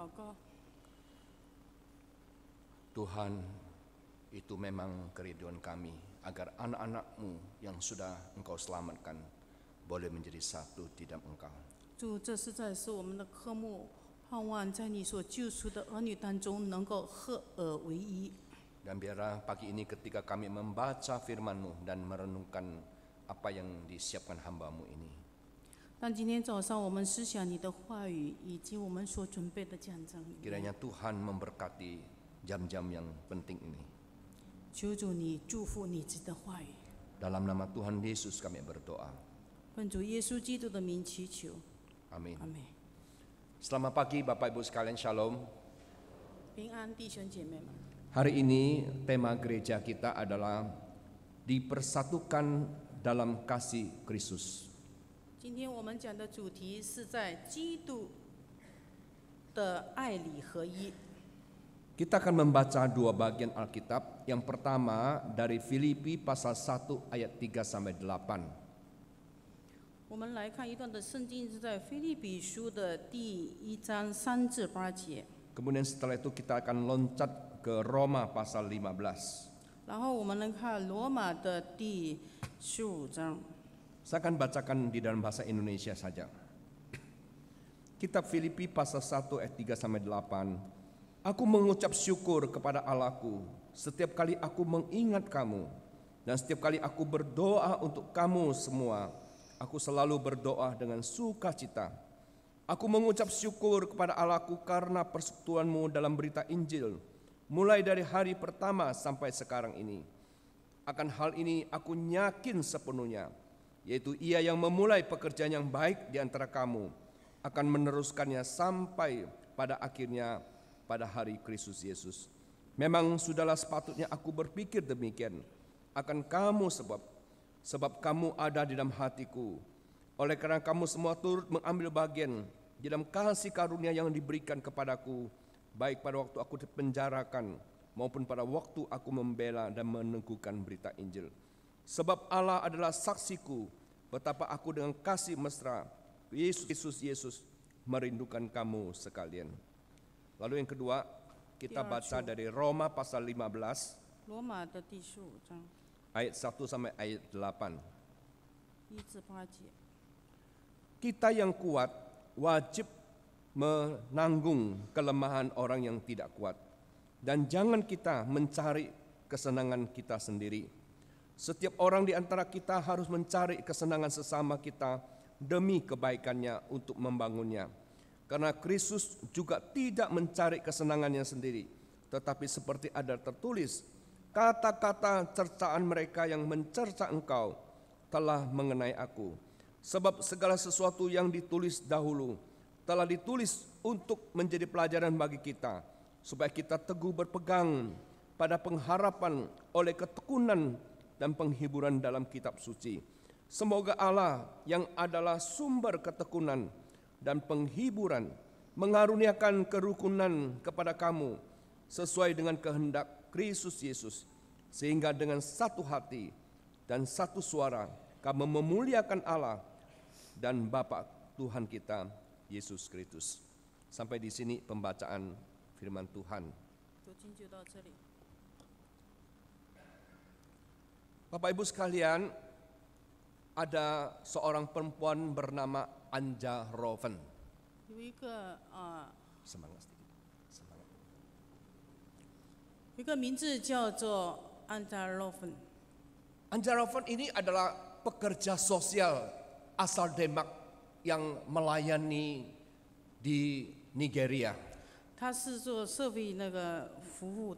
祷告。 Tuhan, itu memang kerinduan kami agar anak-anak-Mu yang sudah Engkau selamatkan boleh menjadi satu di dalam Engkau. 主，这实在是我们的科目，盼望在你所救赎的儿女当中能够合而为一。 Dan biarlah pagi ini ketika kami membaca firman-Mu dan merenungkan apa yang disiapkan hamba-Mu ini, 当今天早上我们思想你的话语以及我们所准备的讲章里面， kiranya Tuhan memberkati jam-jam yang penting ini. 求主你祝福你自己的话语， Dalam nama Tuhan Yesus kami berdoa. 奉主耶稣基督的名祈求， Amin. 阿门。 Selamat pagi Bapak Ibu sekalian, Shalom. 平安，弟兄姐妹们。 Hari ini tema gereja kita adalah dipersatukan dalam kasih Kristus. 今天我们讲的主题是在基督的爱里合一。 Kita akan membaca dua bagian Alkitab. Yang pertama dari Filipi pasal 1 ayat 3 sampai 8. 我们来看一段的圣经，是在腓立比书的第1章3至8节。 Kemudian setelah itu kita akan loncat ke Roma pasal 15. 然后我们来看罗马的第15章。 Saya akan bacakan di dalam bahasa Indonesia saja. Kitab Filipi pasal 1 ayat 3 sampai 8. Aku mengucap syukur kepada Allahku setiap kali aku mengingat kamu, dan setiap kali aku berdoa untuk kamu semua. Aku selalu berdoa dengan sukacita. Aku mengucap syukur kepada Allahku karena persekutuanmu dalam berita Injil, mulai dari hari pertama sampai sekarang ini. Akan hal ini aku yakin sepenuhnya, yaitu Ia yang memulai pekerjaan yang baik di antara kamu akan meneruskannya sampai pada akhirnya pada hari Kristus Yesus. Memang sudahlah sepatutnya aku berpikir demikian akan kamu sebab kamu ada di dalam hatiku. Oleh karena kamu semua turut mengambil bagian di dalam kasih karunia yang diberikan kepadaku, baik pada waktu aku dipenjarakan maupun pada waktu aku membela dan meneguhkan berita Injil. Sebab Allah adalah saksiku betapa aku dengan kasih mesra Yesus merindukan kamu sekalian. Lalu yang kedua, kita baca dari Roma pasal 15罗马的第15章 ayat 1 sampai ayat 8. 1至8节。 Kita yang kuat wajib menanggung kelemahan orang yang tidak kuat, dan jangan kita mencari kesenangan kita sendiri. Setiap orang di antara kita harus mencari kesenangan sesama kita demi kebaikannya untuk membangunnya. Karena Kristus juga tidak mencari kesenangannya sendiri, tetapi seperti ada tertulis, kata-kata cercaan mereka yang mencerca engkau telah mengenai aku. Sebab segala sesuatu yang ditulis dahulu telah ditulis untuk menjadi pelajaran bagi kita, supaya kita teguh berpegang pada pengharapan oleh ketekunan dan penghiburan dalam kitab suci. Semoga Allah yang adalah sumber ketekunan dan penghiburan mengaruniakan kerukunan kepada kamu sesuai dengan kehendak Kristus Yesus, sehingga dengan satu hati dan satu suara kamu memuliakan Allah dan Bapa Tuhan kita Yesus Kristus. Sampai di sini pembacaan firman Tuhan. 读经就到这里。 Bapak Ibu sekalian, ada seorang perempuan bernama Anja Roven. 有一个 Semangat sedikit. Semangat. 有一个名字叫做安扎洛芬。 Anja Roven ini adalah pekerja sosial asal Denmark yang melayani di Nigeria. 他是做社会那个服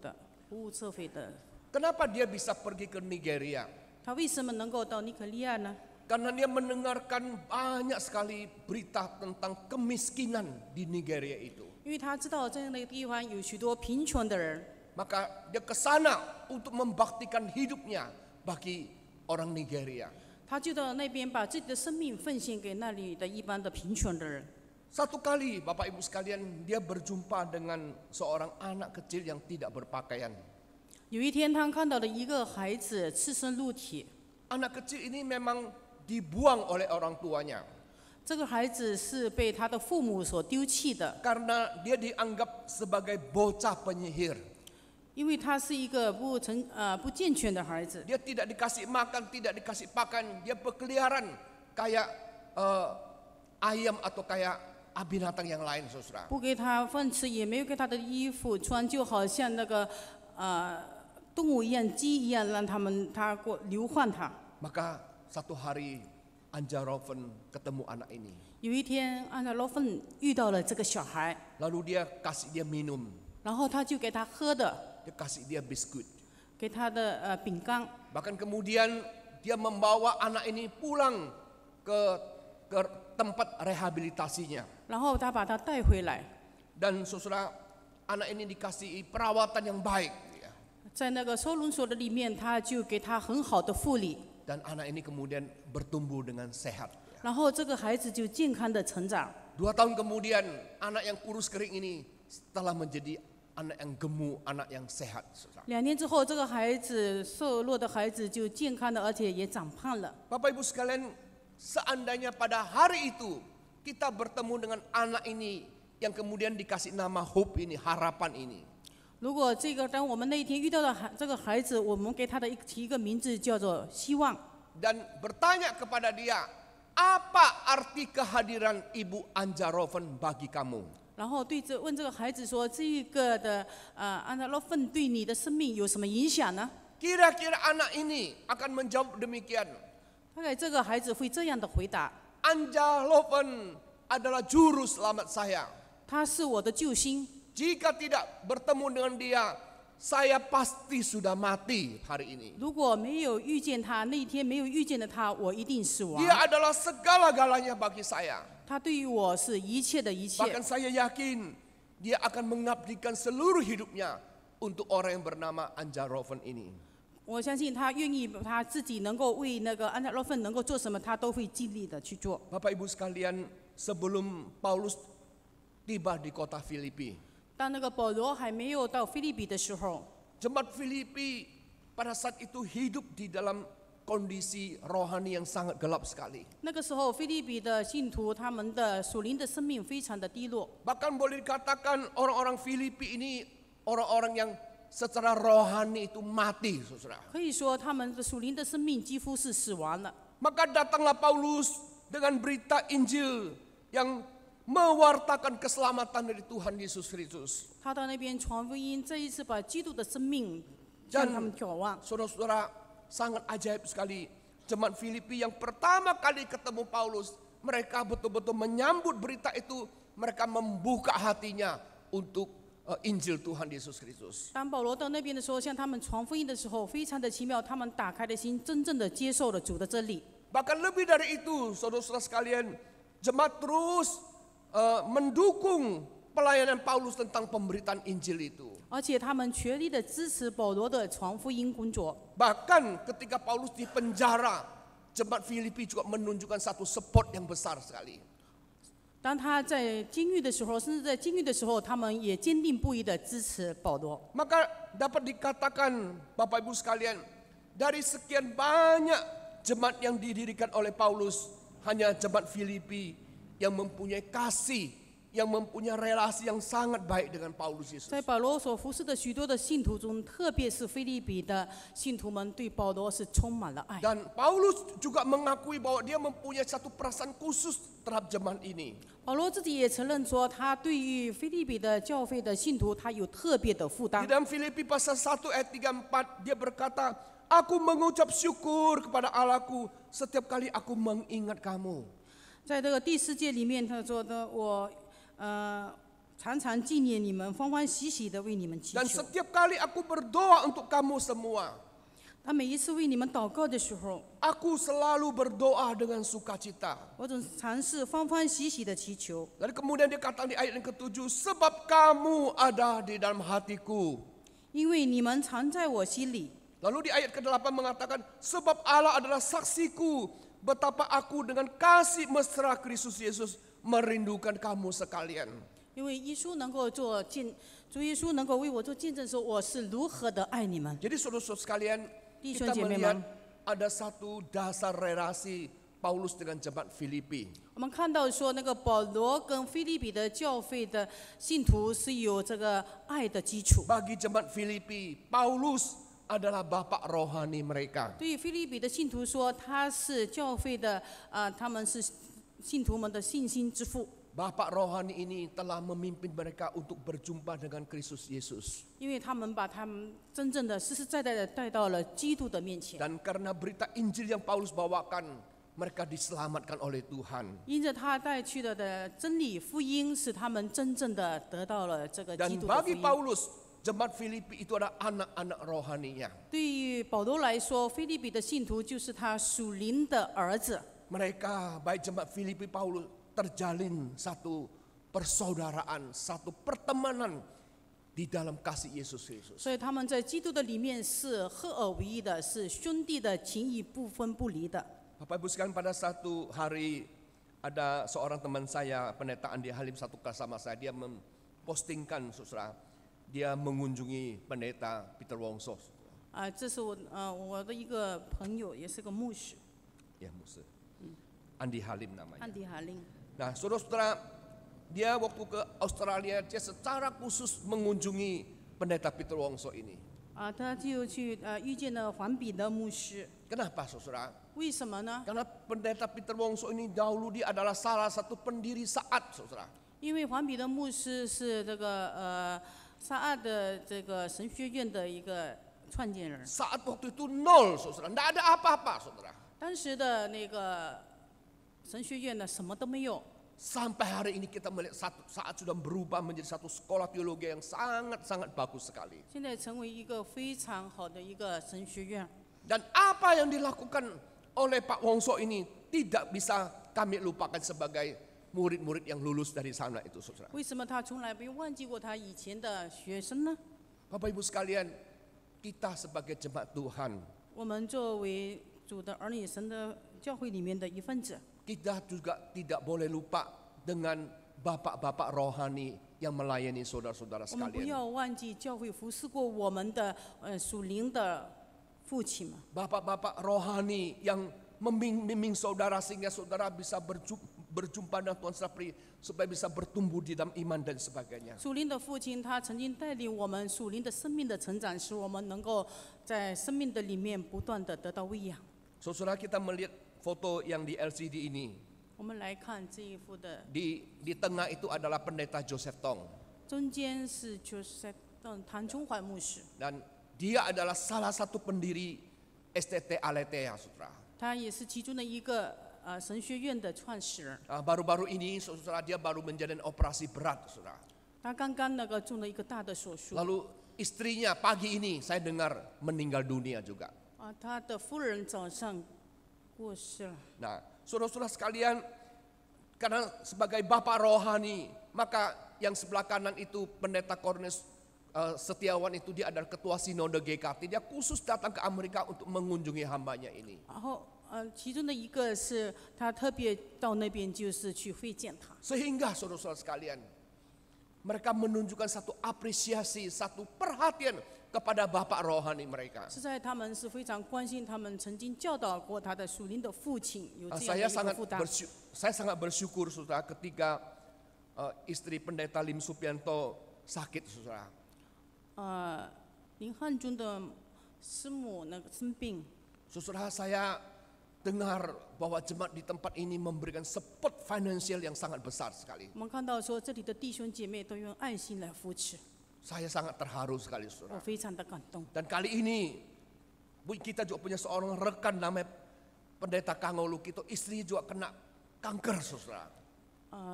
务社会的。 Kenapa dia bisa pergi ke Nigeria? 他为什么能够到尼可利亚呢？ Karena dia mendengarkan banyak sekali berita tentang kemiskinan di Nigeria itu. 因为他知道在那个地方有许多贫穷的人， Maka dia ke sana untuk membaktikan hidupnya bagi orang Nigeria. 他就到那边把自己的生命奉献给那里的一般的贫穷的人。 Satu kali Bapak Ibu sekalian, dia berjumpa dengan seorang anak kecil yang tidak berpakaian. 有一天，他看到了一个孩子赤身露体， Anak kecil ini memang dibuang oleh orang tuanya. 这个孩子是被他的父母所丢弃的， karena dia dianggap sebagai bocah penyihir. 因为他是一个不健全的孩子， Dia tidak dikasih makan, tidak dikasih pakan, dia berkeliaran kayak ayam atau kayak binatang yang lain, saudara. 不给他饭吃，也没有给他的衣服穿，就好像那个动物一样、鸡一样，让他流换他。 Maka satu hari Anjaroven ketemu anak ini. 有一天，安德罗芬遇到了这个小孩， Lalu dia kasih dia minum, 然后他就给他喝的， dia kasih dia biskuit. 给他的饼干， Bahkan kemudian dia membawa anak ini pulang ke tempat rehabilitasinya. 然后他把他带回来， Dan saudara, anak ini dikasih perawatan yang baik. 在那个收容所的里面，他就给他很好的护理， Dan anak ini kemudian bertumbuh dengan sehat. 然后这个孩子就健康的成长。 2 tahun kemudian anak yang kurus kering ini telah menjadi anak yang gemuk, anak yang sehat. 2年之后，这个孩子瘦弱的孩子就健康的，而且也长胖了。 Bapak Ibu sekalian, seandainya pada hari itu kita bertemu dengan anak ini yang kemudian dikasih nama hope ini, harapan ini. 如果当我们那一天遇到的这个孩子，我们给他起一个名字叫做希望， Dan bertanya kepada dia, apa arti kehadiran Ibu Anjaroven bagi kamu? 然后问这个孩子说，这个的安德罗芬对你的生命有什么影响呢？ Kira-kira anak ini akan menjawab demikian. 大概这个孩子会这样的回答： Anjaroven adalah juru selamat saya. 他是我的救星， Jika tidak bertemu dengan dia, saya pasti sudah mati hari ini. 如果没有遇见他，那一天没有遇见的他，我一定死亡。 Dia adalah segala-galanya bagi saya. 他对于我是一切的一切。 Bahkan saya yakin dia akan mengabdikan seluruh hidupnya untuk orang yang bernama Anjaroven ini. 我相信他愿意他自己能够为那个安德罗芬能够做什么，他都会尽力的去做。 Bapak Ibu sekalian, sebelum Paulus tiba di kota Filipi, 当那个保罗还没有到腓立比的时候， jemaat Filipi pada saat itu hidup di dalam kondisi rohani yang sangat gelap sekali. 那个时候腓立比的信徒他们的属灵的生命非常的低落， Bahkan boleh dikatakan orang-orang Filipi ini orang-orang yang secara rohani itu mati, saudara. 可以说他们的属灵的生命几乎是死亡了。 Maka datanglah Paulus dengan berita Injil yang mewartakan keselamatan dari Tuhan Yesus Kristus. 他到那边传福音，这一次把基督的生命向他们眺望。 Saudara-saudara, sangat ajaib sekali. Jemaat Filipi yang pertama kali ketemu Paulus, mereka betul-betul menyambut berita itu, mereka membuka hatinya untuk Injil Tuhan Yesus Kristus. 当保罗到那边的时候，向他们传福音的时候，非常的奇妙，他们打开了心，真正的接受了主的真理。 Bahkan lebih dari itu, saudara-saudara sekalian, jemaat terus mendukung pelayanan Paulus tentang pemberitaan Injil itu. 而且他们全力的支持保罗的传福音工作。 Bahkan ketika Paulus di penjara, jemaat Filipi juga menunjukkan satu support yang besar sekali. 当他在监狱的时候，甚至在监狱的时候，他们也坚定不移的支持保罗。 Maka dapat dikatakan, Bapak Ibu sekalian, dari sekian banyak jemaat yang didirikan oleh Paulus, hanya jemaat Filipi yang mempunyai kasih, yang mempunyai relasi yang sangat baik dengan Paulus Yesus. 在保罗所服侍的许多的信徒中，特别是腓立比的信徒们对保罗是充满了爱。 Dan Paulus juga mengakui bahwa dia mempunyai satu perasaan khusus terhadap jemaat ini. 保罗自己也承认说，他对于腓立比的教会的信徒，他有特别的负 Di 担。 dalam Filipi pasal 1 ayat 3-4 dia berkata, aku mengucap syukur kepada Allahku setiap kali aku mengingat kamu. 在这个第4节里面，他说的我常常纪念你们，欢欢喜喜的为你们祈 Dan 求。 setiap kali aku berdoa untuk kamu semua, 他每一次为你们祷告的时候， aku selalu berdoa dengan sukacita. 我总尝试欢欢喜喜的祈求， Dan kemudian dia katakan di ayat yang ke-7, sebab kamu ada di dalam hatiku. 因为你们常在我心里。 Lalu di ayat ke-8 mengatakan, sebab Allah adalah saksiku betapa aku dengan kasih mesra Kristus Yesus merindukan kamu sekalian. 因为耶稣能够主耶稣能够为我做见证，说我是如何的爱你们。 Jadi saudara-saudara sekalian, 弟兄 kita 姐妹 melihat 们， ada satu dasar relasi Paulus dengan jemaat Filipi. 我们看到说，那个保罗跟腓立比的教会的信徒是有这个爱的基础。 Bagi jemaat Filipi, Paulus adalah bapak rohani mereka. 对于腓立比的信徒说，他是教会的他们是信徒们的信心之父。 Bapak rohani ini telah memimpin mereka untuk berjumpa dengan Kristus Yesus. 因为他们把他们真正的实实在在的带到了基督的面前。 Dan karena berita Injil yang Paulus bawakan, mereka diselamatkan oleh Tuhan. 因着他带去的真理福音，使他们真正的得到了这个基 Dan 督的福 bagi 音。 Paulus, jemaat Filipi itu adalah anak-anak rohaninya. 对于保罗来说，腓立比的信徒就是他属灵的儿子。 Mereka, baik jemaat Filipi Paulus, terjalin satu persaudaraan, satu pertemanan di dalam kasih Yesus Kristus. 所以他们在基督的里面是合而为一的，是兄弟的情谊不分不离的。 Bapak Ibu sekalian, pada satu hari ada seorang teman saya, pendeta Andi Halim, satu kelas sama saya. Dia mempostingkan, saudara, dia mengunjungi pendeta Peter Wongso. 这是我的一个朋友，也是个牧师， Ya, Musa. Andi Halim namanya. 安迪哈林。 Nah, saudara-saudara, dia waktu ke Australia, dia secara khusus mengunjungi pendeta Peter Wongso ini. 他就去遇见了黄彼得牧师。 Kenapa, saudara? 为什么呢？ Karena pendeta Peter Wongso ini dahulu dia adalah salah satu pendiri Saat, saudara. 因为黄彼得牧师是这个沙岸的这个神学院的一个创建人。 Saat waktu itu nol, saudara. Tidak ada apa-apa, saudara. 当时的那个神学院呢，什么都没有。 Sampai hari ini kita melihat Saat sudah berubah menjadi satu sekolah teologi yang sangat-sangat bagus sekali. 现在成为一个非常好的一个神学院。 Dan apa yang dilakukan oleh Pak Wongso ini tidak bisa kami lupakan sebagai murid-murid yang lulus dari sana itu, saudara. 为什么他从来没有忘记过他以前的学生呢？ Bapak Ibu sekalian, kita sebagai jemaat Tuhan, 我们作为主的儿女，神的教会里面的一份子， kita juga tidak boleh lupa dengan bapak-bapak rohani yang melayani saudara-saudara 我们不 sekalian. 要忘记教会服侍过我们的属灵的父亲们。 Bapak-bapak rohani yang membimbing saudara sehingga saudara bisa berjumpa dengan Tuhan supaya bisa bertumbuh di dalam iman dan sebagainya. 属灵的父亲，他曾经带领我们属灵的生命的成长，使我们能够在生命的里面不断的得到喂养。 Saudara, kita melihat foto yang di LCD ini. 我们来看这一幅的， Di tengah itu adalah pendeta Joseph Tong. 中间是就是谭中环牧师， Dan dia adalah salah satu pendiri STT Aletheia, saudara. 他也是其中的一个神学院的创始人。 Baru-baru ini, saudara, dia baru menjalani operasi berat, saudara. 他刚刚那个做了一个大的手术， Lalu istrinya pagi ini saya dengar meninggal dunia juga. 他的夫人早上过世了。 Nah, saudara-saudara sekalian, karena sebagai bapak rohani, maka yang sebelah kanan itu pendeta Cornelius Setiawan itu dia adalah ketua sinode GKT. Dia khusus datang ke Amerika untuk mengunjungi hambanya ini. 然后其中的一个是他特别到那边就是去会见他。 Sehingga saudara-saudara sekalian, mereka menunjukkan satu apresiasi, satu perhatian kepada bapak rohani mereka. 实在他们是非常关心他们曾经教导过他的属灵的父亲有这样的 Saya 一个负担。 sangat bersyukur, saudara, ketika istri pendeta Lim Supianto sakit, saudara. 林汉中的师母那个生病， Saudara, saya dengar bahwa jemaat di tempat ini memberikan support finansial yang sangat besar sekali. 我们看到说这里的弟兄姐妹都用爱心来扶持， Saya sangat terharu sekali, 我 saudara. 非常的感动。 Dan kali ini kita juga punya seorang rekan namanya pendeta Kangolu, itu istri juga kena kanker, saudara.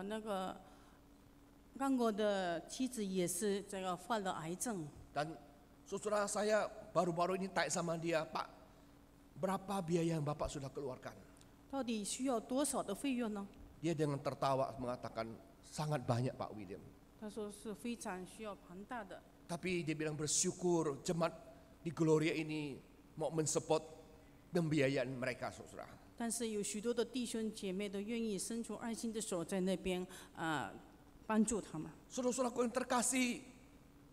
那个刚果的妻子也是这个患了癌症， Dan saudara, saya baru-baru ini tanya sama dia, Pak, berapa biaya yang Bapak sudah keluarkan? 到底需要多少的费用呢？ Dia dengan tertawa mengatakan, sangat banyak Pak William. 他说是非常需要庞大的。 Tapi dia bilang bersyukur jemaat di Gloria ini mau mensupport pembiayaan mereka, saudara. 但是有许多的弟兄姐妹都愿意伸出爱心的手在那边帮助他们。 Saudara-saudaraku yang terkasih,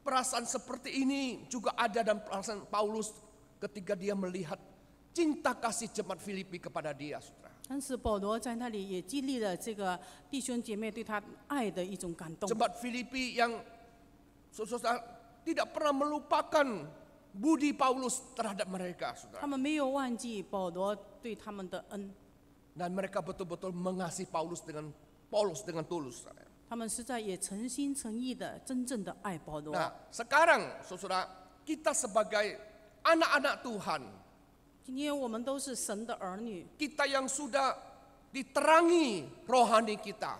perasaan seperti ini juga ada dalam perasaan Paulus ketika dia melihat cinta kasih jemaat Filipi kepada dia, saudara. 但是保罗在那里也激励了这个弟兄姐妹对他爱的一种感动。 Jemaat Filipi yang saudara tidak pernah melupakan budi Paulus terhadap mereka, 他 saudara. 们没有忘记保罗对他们的恩， Dan mereka betul-betul mengasihi Paulus dengan tulus. 他们实在也诚心诚意的真正的爱保罗。 Nah, sekarang saudara, kita sebagai anak-anak Tuhan, 今天我们都是神的儿女， kita yang sudah diterangi rohani kita,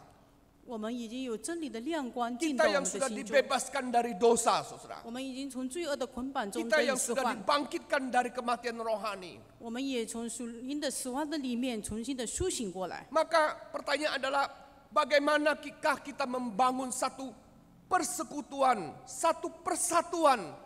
我们已经有真理的亮光进到 kita 我 yang 们的 sudah 心中， dibebaskan dari dosa, saudara. 我们已经从罪恶的捆绑中 Kita 得以 yang 释 sudah 放， dibangkitkan dari kematian rohani. 我们也从属灵的死亡的里面重新的苏醒过来。 Maka pertanyaan adalah bagaimana kita membangun satu persekutuan, satu persatuan,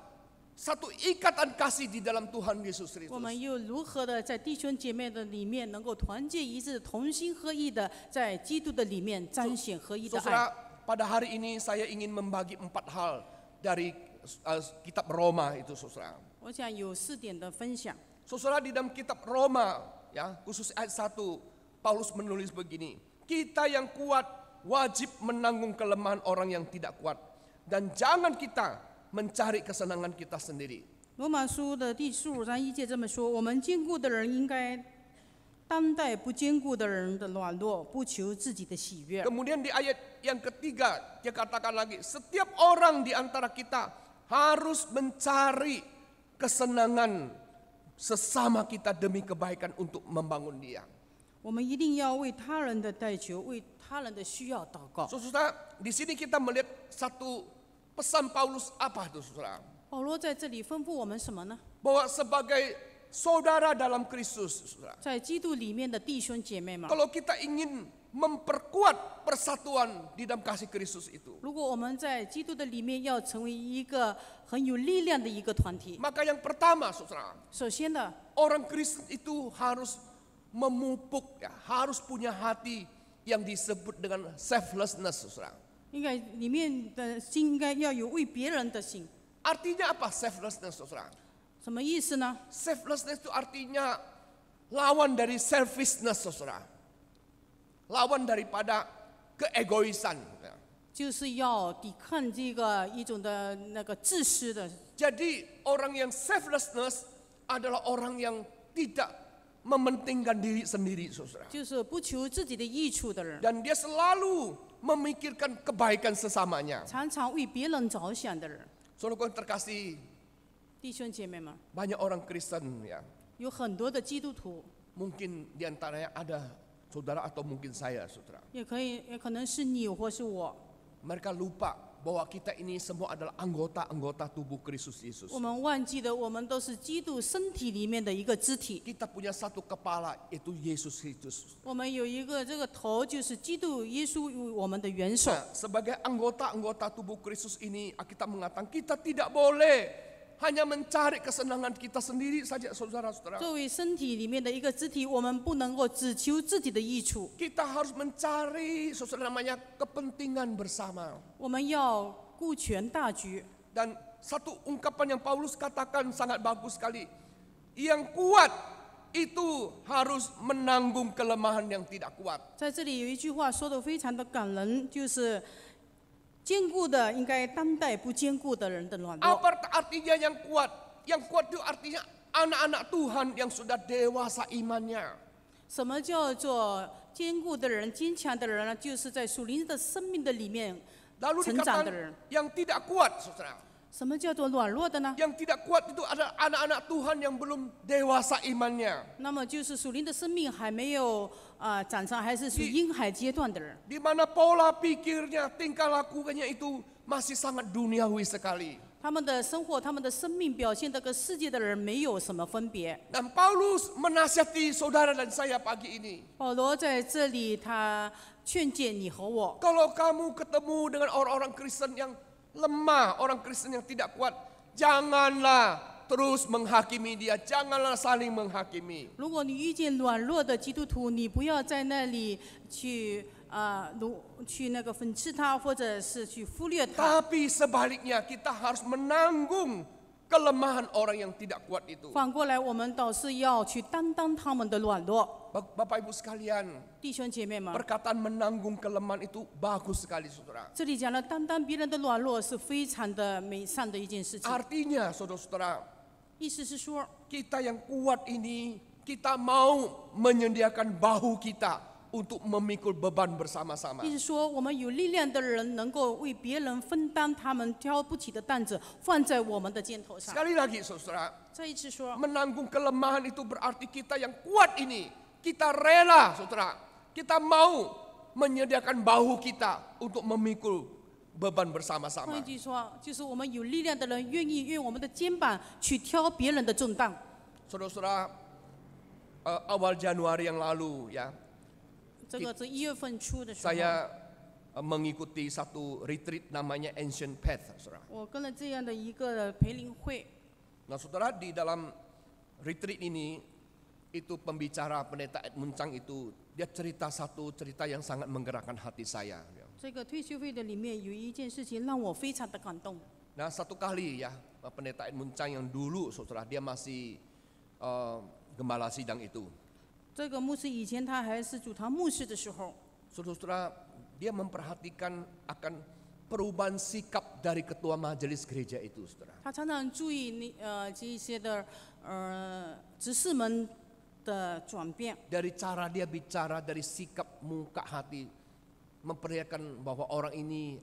satu ikatan kasih di dalam Tuhan Yesus 我们 Kristus. 又如何的在弟兄姐妹的里面能够团结一致、同心合意的在基督的里面彰显合一的爱？ Saudara, pada hari ini saya ingin membagi 4 hal dari kitab Roma itu, saudara. 我想有4点的分享。 Saudara, di dalam kitab Roma, ya, khusus ayat 1, Paulus menulis begini, kita yang kuat wajib menanggung kelemahan orang yang tidak kuat, dan jangan kita mencari kesenangan kita sendiri. 罗马书的第15章1节这么说：我们坚固的人应该担待不坚固的人的软弱，不求自己的喜悦。 Kemudian di ayat yang ketiga dia katakan lagi, setiap orang di antara kita harus mencari kesenangan sesama kita demi kebaikan untuk membangun dia. 我们一定要为他人的代求，为他人的需要祷告。 Saudara, di sini kita melihat satu pesan Paulus apa itu, saudara? 保罗在这里吩咐我们什么呢？ Bahwa sebagai saudara dalam Kristus, saudara. 在基督里面的弟兄姐妹们， Kalau kita ingin memperkuat persatuan di dalam kasih Kristus itu, 如果我们在基督的里面要成为一个很有力量的一个团体， maka yang pertama, saudara, 首先呢， orang Kristen itu harus memupuk, ya, harus punya hati yang disebut dengan selflessness, saudara. 应该里面的心应该要有为别人的心。 Artinya apa selflessness, saudara? 什么意思呢？ Selflessness itu artinya lawan dari selfishness, saudara. Lawan daripada keegoisan. Ya. 就是要抵抗这个一种的那个自私的。 Jadi orang yang selflessness adalah orang yang tidak mementingkan diri sendiri, saudara. 就是不求自己的益处的人， Dan dia selalu memikirkan kebaikan sesamanya. 常常为别人着想的人。 Saudara yang terkasih, 弟兄姐妹们， banyak orang Kristen, ya, 有很多的基督徒， mungkin diantaranya ada saudara atau mungkin saya, saudara. 也可能是你或是我， Mereka lupa bahwa kita ini semua adalah anggota-anggota tubuh Kristus Yesus. 我们忘记了我们都是基督身体里面的一个肢体。 Kita punya satu kepala, yaitu Yesus Kristus. 我们有一个这个头，就是基督耶稣与我们的元首。 Nah, sebagai anggota-anggota tubuh Kristus ini, kita mengatakan kita tidak boleh hanya mencari kesenangan kita sendiri saja, saudara-saudara. 作为身体里面的一个肢体，我们不能够只求自己的益处， Kita harus mencari, saudara, namanya kepentingan bersama. 我们要顾全大局。 Dan satu ungkapan yang Paulus katakan sangat bagus sekali. Yang kuat itu harus menanggung kelemahan yang tidak kuat. 在这里有一句话说得非常的感人，就是坚固的应该担待不坚固的人的软弱。 Apa artinya yang kuat? Yang kuat itu artinya anak-anak Tuhan yang sudah dewasa imannya. 什么叫做坚固的人、坚强的人呢？就是在属灵的生命的里面 Lalu 成长的 dikatakan 人。 yang tidak kuat, saudara. 什么叫做软弱的呢？ Yang tidak kuat itu adalah anak-anak Tuhan yang belum dewasa imannya. 那么就是属灵的生命还没有长成，还是属于婴孩阶段的人。 Di mana pola pikirnya, tingkah lakunya itu masih sangat duniawi sekali. 他们的生活、他们的生命表现的跟世界的人没有什么分别。 Dan Paulus menasihati saudara dan saya pagi ini. 保罗在这里他劝诫你和我， Kalau kamu ketemu dengan orang-orang Kristen yang lemah, orang Kristen yang tidak kuat, janganlah terus menghakimi dia, janganlah saling menghakimi. 如果你遇见软弱的基督徒，你不要在那里去去那个讽刺他，或者是去忽略他。 Tapi sebaliknya kita harus menanggung kelemahan orang yang tidak kuat itu. 反过来，我们倒是要去担当他们的软弱。 Bapak Ibu sekalian, 弟兄姐妹们， perkataan menanggung kelemahan itu bagus sekali saudara. 这里讲了担当别人的软弱是非常的美善的一件事情。 Artinya saudara-saudara, 意思是说， kita yang kuat ini, kita mau menyediakan bahu kita untuk memikul beban bersama-sama. 意思说我们有力量的人能够为别人分担他们挑不起的担子，放在我们的肩头上。 Sekali lagi saudara, 再一次说， menanggung kelemahan itu berarti kita yang kuat ini, kita rela saudara, kita mau menyediakan bahu kita untuk memikul beban 换 bersama-sama. 一句说，就是我们有力量的人愿意用我们的肩膀去挑别人的重担。 Saudara-saudara, awal Januari yang lalu ya, 这个是1月份初的时候， saya mengikuti satu retreat namanya Ancient Path, saudara. 我跟了这样的一个培灵会。 Nah, saudara, di dalam retreat ini itu pembicara pendeta Edmund Chang itu dia cerita satu cerita yang sangat menggerakkan hati saya. 这个退休会的里面有一件事情让我非常的感动。 Nah, satu kali ya pendeta Edmund Chang yang dulu, saudara, dia masih gembala sidang itu. 这个牧师以前他还是主堂牧师的时候， Saudara-saudara, dia memperhatikan akan perubahan sikap dari ketua majelis gereja itu, saudara. 他常常注意这一些的执事们的转变， Dari cara dia bicara, dari sikap muka hati, memperlihatkan bahwa orang ini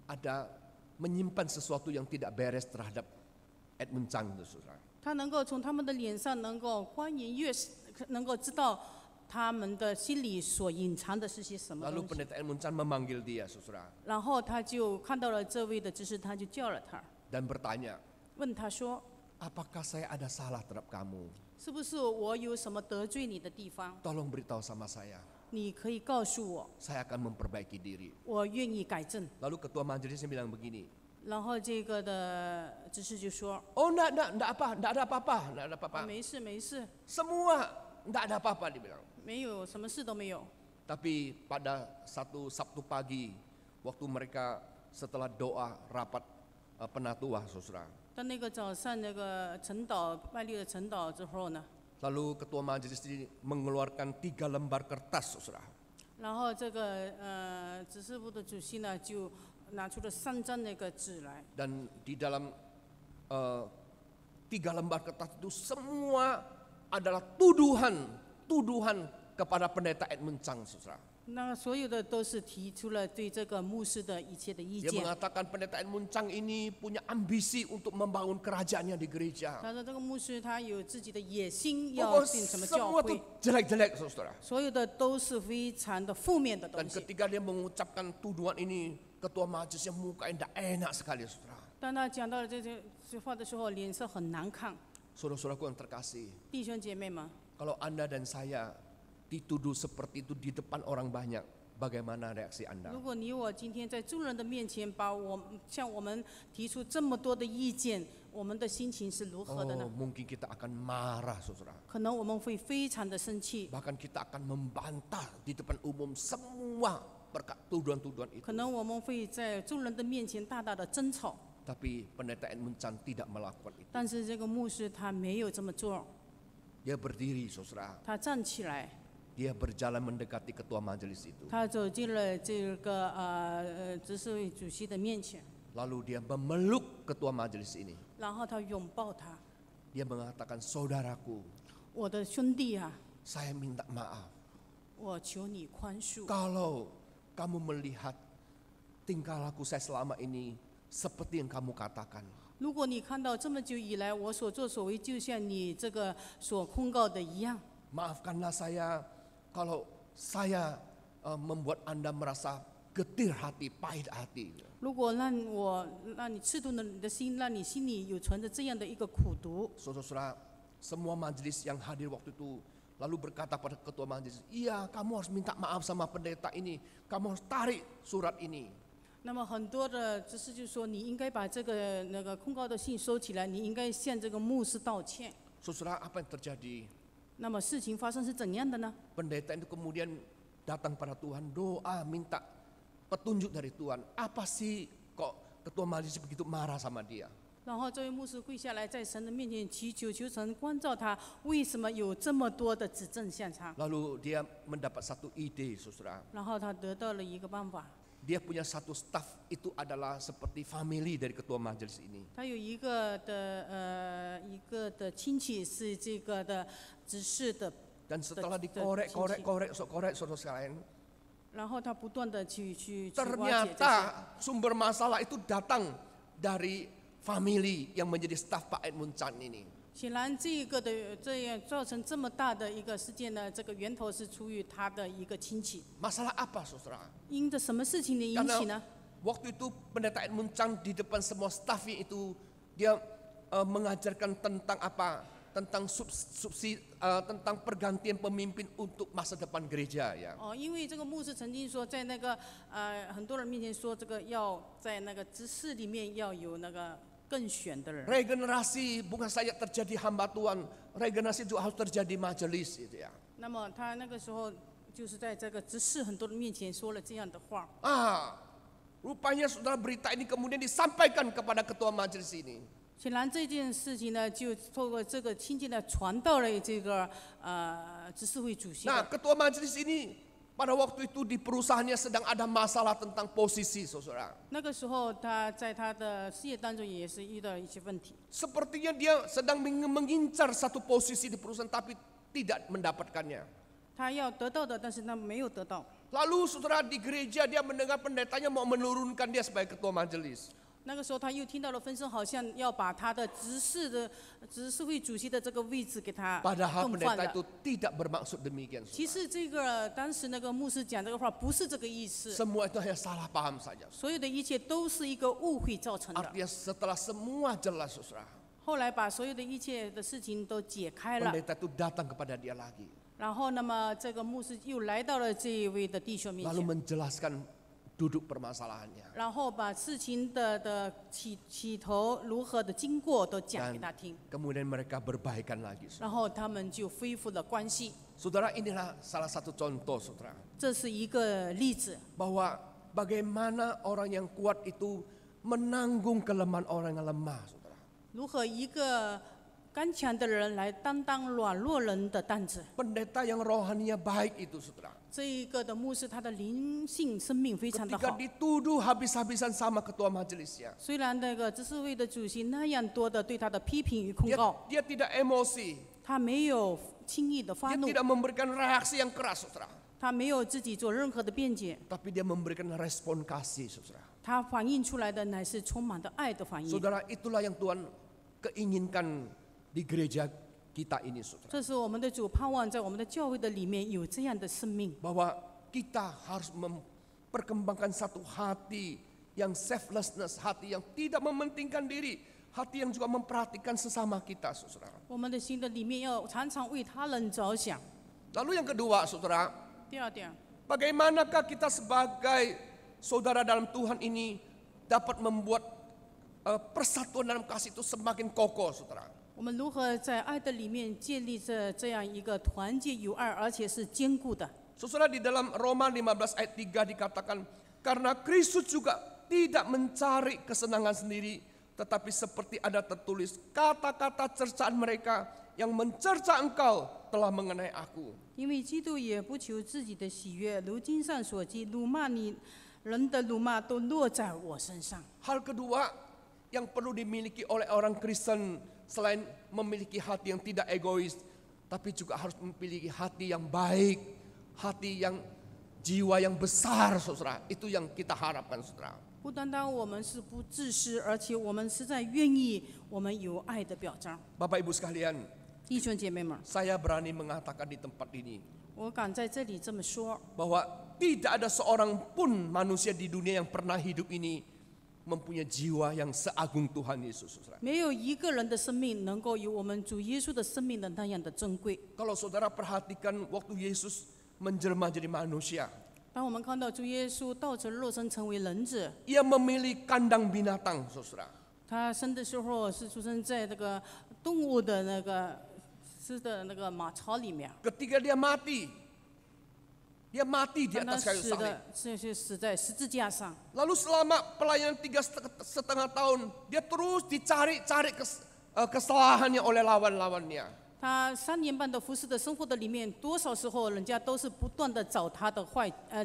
ada menyimpan sesuatu yang tidak beres terhadap Edmund Chang itu, saudara. 他能够从他们的脸上能够观言悦色，能够知道他们的心里所隐藏的是些什么 Lalu 东西。 pendeta Edmund Chang memanggil dia, saudara, 然后他就看到了这位的执事，他就叫了他， dan bertanya, 问他说 apakah saya ada salah terhadap kamu? 是不是我有什么得罪你的地方？ Tolong beritahu sama saya, 你可以告诉我， saya akan memperbaiki diri. 我愿意改正。 Lalu ketua majelisnya bilang begini, 然后这个的执事就说 oh enggak ada apa-apa, enggak ada apa-apa. 没事没事， Semua enggak ada apa-apa, dia bilang. 没有什么事都没有。 Tapi pada satu Sabtu pagi, waktu mereka setelah doa rapat penatua, saudara. 但那个早上那个晨祷拜六的晨祷之后呢， Lalu ketua majelis ini mengeluarkan 3 lembar kertas, saudara. 然后这个执事部的主席呢就拿出了3张那个纸来， Dan di dalam 3 lembar kertas itu semua adalah tuduhan kepada pendeta Edmund Chang, saudara. 那所有的都是提出了对这个牧师的一切的意 Dia 见。 mengatakan pendeta Edmund Chang ini punya ambisi untuk membangun kerajaannya di gereja. 他说这个牧师他有自己的野心，要 Pokoknya 进什么教 semua 会 itu，jelek-jelek, saudara. 所有的都是非常的负面的 Dan 东西。 ketika dia mengucapkan tuduhan ini, ketua majelisnya mukanya tidak enak sekali, saudara. 当他讲到了这些话的时候，脸色很难看。 Saudara-saudaraku yang terkasih, 弟兄姐妹们， kalau Anda dan saya dituduh seperti itu di depan orang banyak, bagaimana reaksi Anda? 如果你我今天在众人的面前向我们提出这么多的意见，我们的心情是如何的 Oh, 呢？ mungkin kita akan marah, saudara. 可能我们会非常的生气， Bahkan kita akan membantah di depan umum semua tuduhan-tuduhan itu. 可能我们会在众人的面前大大的争吵。 Tapi pendeta Edmund Chang tidak melakukan itu. 但是这个牧师他没有这么做， Dia berdiri, saudara. 他站起来， Dia berjalan mendekati ketua majelis itu. 他走进了这个执事会主席的面前， Lalu dia memeluk ketua majelis ini. 然后他拥抱他， Dia mengatakan, saudaraku, 我的兄弟啊， saya minta maaf. 我求你宽恕。 Kalau kamu melihat tingkah laku saya selama ini seperti yang kamu katakan. 如果你看到这么久以来我所作所为，就像你这个所控告的一样， Maafkanlah saya kalau saya membuat Anda merasa getir hati, pahit hati. 如果让你刺痛了你的心，让你心里有存着这样的一个苦毒， Saudara-saudara, semua majelis yang hadir waktu itu lalu berkata pada ketua majelis, iya kamu harus minta maaf sama pendeta ini, kamu harus tarik surat ini. 那么很多的执事就说，你应该把这个那个控告的信收起来，你应该向这个牧师道歉。 Saudara, apa yang terjadi? 那么事情发生是怎样的呢？ Pendeta itu kemudian datang pada Tuhan, doa minta petunjuk dari Tuhan. Apa sih kok ketua majelis begitu marah sama dia? 然后这位牧师跪下来，在神的面前祈求，求神关照他，为什么有这么多的指证现场？ Lalu dia mendapat satu ide, saudara. 然后他得到了一个办法， Dia punya satu staf itu adalah seperti family dari ketua majelis ini. 他有一个的亲戚是这个的执事的， Dan setelah dikorek-korek, saudara sekalian, 然后他不断的去挖掘这些。 ternyata sumber masalah itu datang dari family yang menjadi staf Pak Edmund Chan ini. 显然，这样造成这么大的一个事件呢，这个源头是出于他的一个亲戚。 Masalah apa, saudara? 因着什么事情的引起呢？ Waktu itu pendeta Edmund Chan di depan semua stafnya itu dia mengajarkan tentang apa? Tentang tentang pergantian pemimpin untuk masa depan gereja, ya. 因为这个牧师曾经说，在那个很多人面前说，这个要在那个执事里面要有那个更选的人。 Regenerasi bukan saja terjadi hamba Tuhan, regenerasi juga harus terjadi majelis, gitu ya. 那么他那个时候就是在这个执事很多人面前说了这样的话。 Rupanya saudara berita ini kemudian disampaikan kepada ketua majelis ini. 显然这件事情呢，就透过这个亲戚呢，传到了这个执事会主席。 Nah, ketua majelis ini pada waktu itu di perusahaannya sedang ada masalah tentang posisi, saudara. 那个时候他在他的事业当中也是遇到一些问题。 Sepertinya dia sedang mengincar satu posisi di perusahaan tapi tidak mendapatkannya. 他要得到的，但是他没有得到。 Lalu saudara di gereja dia mendengar pendetanya mau menurunkan dia sebagai ketua majelis. 那个时候他又听到了风声，好像要把他的执事会主席的这个位置给他 Padahal 更换 pendeta 了。 itu tidak bermaksud demikian. 其 Saudara. 实这个当时那个牧师讲这个话不是这个意思， Semua itu hanya salah paham saja. 所有的一切都是一个误会造成的。 Artinya setelah semua jelas, saudara, 后来把所有的一切的事情都解开了， pendeta itu datang kepada dia lagi. 然后那么这个牧师又来到了这一位的弟兄面 Lalu 前， menjelaskan duduk permasalahannya. 然后把事情的起头如何的经过都讲给他听， Kemudian mereka berbaikan lagi. Saudara. 然后他们就恢复了关系。 Saudara, inilah salah satu contoh, saudara, 这是一个例子， bahwa bagaimana orang yang kuat itu menanggung kelemahan orang yang lemah, saudara. 如何一个刚强的人来担当软弱人的担子。 Pendeta yang rohaninya baik itu, saudara. 这一个的牧师，他的灵性生命非常的 Ketika 好。 dituduh habis-habisan sama ketua majelisnya, 虽然那个执事会的主席那样多的对他的批评与控告， dia tidak emosi, 他没有轻易的发 dia 怒， tidak memberikan reaksi yang keras, saudara. 他没有自己做任何的辩解， Tapi dia memberikan respon kasih, saudara. 他反映出来的乃是充满的爱的反应。 Saudara, itulah yang Tuhan keinginkan di gereja kita ini, saudara. 这是我们的主盼望在我们的教会的里面有这样的生命， Bahwa kita harus memperkembangkan satu hati yang selflessness, hati yang tidak mementingkan diri, hati yang juga memperhatikan sesama kita, saudara. 我们的心的里面要常常为他人着想。 Lalu yang kedua, saudara, 第二点， bagaimanakah kita sebagai saudara dalam Tuhan ini dapat membuat persatuan dalam kasih itu semakin kokoh, saudara. 我们如何在爱的里面建立着这样一个团结友爱，而且是坚固的？ Saudara, di dalam Roma 15 ayat 3 dikatakan, karena Kristus juga tidak mencari kesenangan sendiri, tetapi seperti ada tertulis, kata-kata cercaan mereka yang mencerca engkau telah mengenai aku. 因为基督也不求自己的喜悦，如经上所记，辱骂你人的辱骂都落在我身上。 Hal kedua yang perlu dimiliki oleh orang Kristen selain memiliki hati yang tidak egois, tapi juga harus memiliki hati yang baik, hati yang jiwa yang besar, saudara. Itu yang kita harapkan, saudara. 不单单我们是不自私，而且我们实在愿意，我们有爱的表彰。 Bapak Ibu sekalian, 弟兄姐妹们， saya berani mengatakan di tempat ini 我敢在这里这么说， bahwa tidak ada seorang pun manusia di dunia yang pernah hidup ini mempunyai jiwa yang seagung Tuhan Yesus, saudara. 没有一个人的生命能够有我们主耶稣的生命的那样的珍贵。 Kalau saudara perhatikan waktu Yesus menjelma jadi manusia, 当我们看到主耶稣道成肉身成为人子， ia memilih kandang binatang, saudara. 他生的时候是出生在这个动物的那个吃的那个马槽里面。 Ketika dia mati, Dia mati di 让他 atas kayu 死 salib. 的这些死在十字架上。 Lalu selama pelayanan 3,5 tahun, dia terus dicari-cari kesalahannya oleh lawan-lawannya. 他3年半的服侍的生活的里面，多少时候人家都是不断的找他的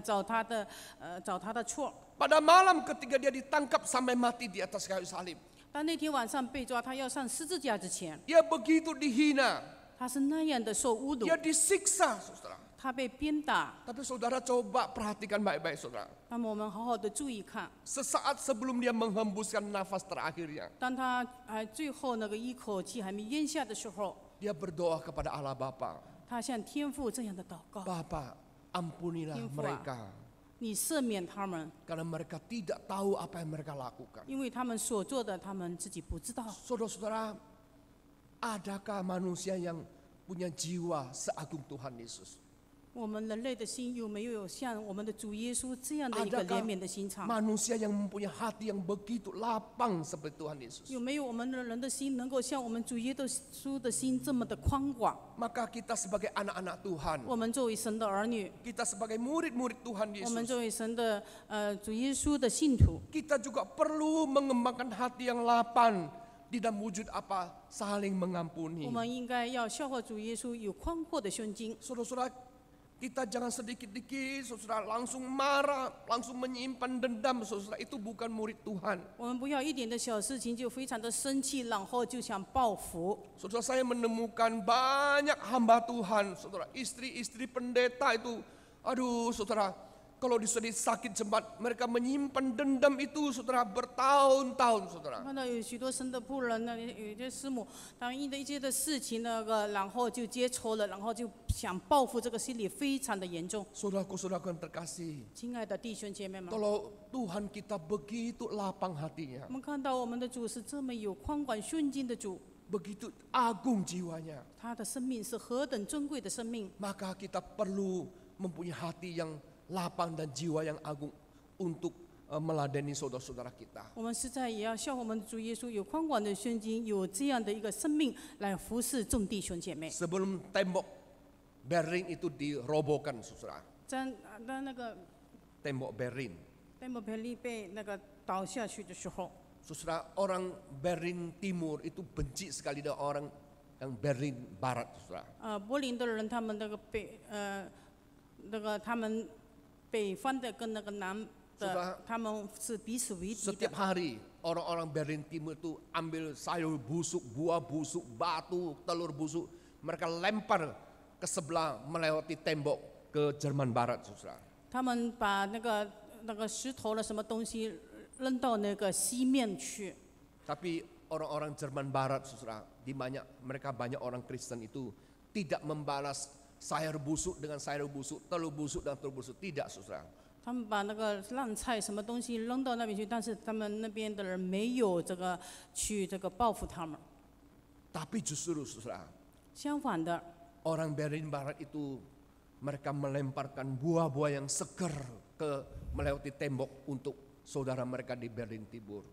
找他的错。 Pada malam ketika dia ditangkap sampai mati di atas kayu salib, 但那天晚上被抓，他要上十字架之前， dia begitu dihina, 他是那样的受侮辱 dia，disiksa, saudara. 他被鞭打。 Tapi saudara coba perhatikan baik-baik, saudara. 那么我们好好的注意看， Sesaat sebelum dia menghembuskan nafas terakhirnya, 当他最后那个一口气还没咽下的时候， dia berdoa kepada Allah Bapa. 他向天父这样的祷告： Bapa, ampunilah天父啊， mereka, 你赦免他们， karena mereka tidak tahu apa yang mereka lakukan. 因为他们所做的，他们自己不知道。 Saudara-saudara, adakah manusia yang punya jiwa seagung Tuhan Yesus? 我们人类的心有没有像我们的主耶稣这样的一个怜悯的心肠？ Manusia yang mempunyai hati yang begitu lapang seperti Tuhan Yesus? 有没有我们的人的心能够像我们主耶稣的心这么的宽广？ Maka kita sebagai anak-anak Tuhan, 我们作为神的儿女， kita sebagai murid-murid Tuhan 我们 Yesus, 作为神的主耶稣的信徒， kita juga perlu mengembangkan hati yang lapang di dalam wujud apa? Saling mengampuni. 我们应该要效法主耶稣，有宽阔的胸襟。 Saudara-saudara, kita jangan sedikit-dikit, saudara, langsung marah, langsung menyimpan dendam, saudara, itu bukan murid Tuhan. 我们不要一点的小事情就非常的生气，然后就想报复。 Saudara, saya menemukan banyak hamba Tuhan, saudara, istri-istri pendeta itu, aduh saudara, kalau sudah sakit sempat, mereka menyimpan dendam itu, saudara, bertahun-tahun, saudara. 看到有许多神的仆人呢，有一些师母，当因的一些的事情然后就结仇了，然后就想报复，这个心理非常的严重。 Saudaraku-saudaraku yang terkasih, 亲爱的弟兄姐妹们， kalau Tuhan kita begitu lapang hatinya, 我们看到我们的主是这么有宽广胸襟的主， begitu agung jiwanya, 他的生命是何等尊贵的生命， maka kita perlu mempunyai hati yang lapang dan jiwa yang agung untuk meladeni saudara-saudara kita. 我们实在也要像我们的主耶稣有宽广的胸襟，有这样的一个生命来服侍众弟兄姐妹。 Sebelum tembok Berlin itu dirobohkan, saudara. 当那个 Tembok Berlin, 戴姆培利被那个倒下去的时候， saudara, orang Berlin Timur itu benci sekali dengan orang yang Berlin Barat, saudara. 柏林的人他们他们北方的跟那个南的，他们是彼此为敌 Setiap 的。 hari orang-orang Berlin Timur itu ambil sayur busuk, buah busuk, batu, telur busuk, mereka lempar ke sebelah melewati tembok ke Jerman Barat, saudara. 他们把那个石头了什么东西扔到那个西面去。 Tapi orang-orang Jerman Barat, saudara, mereka banyak orang Kristen itu tidak membalas sayur busuk dengan sayur busuk, telur busuk dengan telur busuk, tidak, saudara. 他们把那个烂菜什么东西扔到那边去，但是他们那边的人没有去报复他们。 Tapi justru, saudara, 相反的， orang Berlin Barat itu mereka melemparkan buah-buah yang segar melewati tembok untuk saudara mereka di Berlin Timur.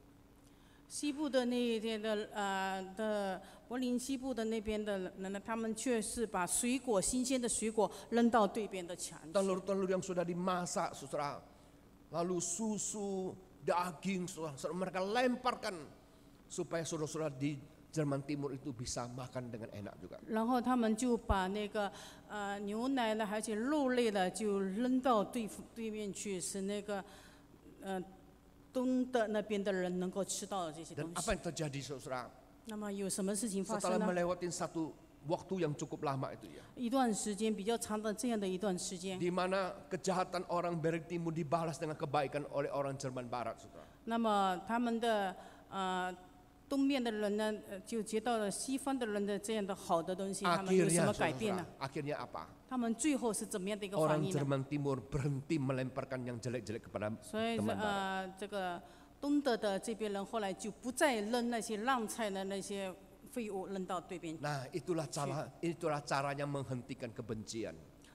西部的那边的柏林西部的那边的人呢，他们却是把新鲜的水果扔到对边的墙去。 Telur-telur yang sudah dimasak, saudara, lalu susu, daging, saudara, mereka lemparkan supaya saudara-saudara di Jerman Timur itu bisa makan dengan enak juga. 然后他们就把那个牛奶呢，而且肉类的就扔到对面去，使那个东的那边的人能够吃到这些 Dan 东 apa 西。 yang terjadi, saudara? 那么有什么事情发 Setelah 生呢？ melewati satu waktu yang cukup lama itu ya, 一段时间比较长的这样的一段时间， di mana kejahatan orang Berlin Timur dibalas dengan kebaikan oleh orang Jerman Barat, saudara. 那么他们的东面的人呢，就接到了西方的人的这样的好的东西，他们有什 Akhirnya, 么改变呢？ saudara, akhirnya apa? 他们最后是怎么样的一个反 Orang 应呢？ Jerman Timur berhenti melemparkan yang jelek-jelek kepada 所以 teman Barat. 这个东德的这边人后来就不再扔那些烂菜的那些废物扔到对边， Nah, itulah caranya menghentikan kebencian.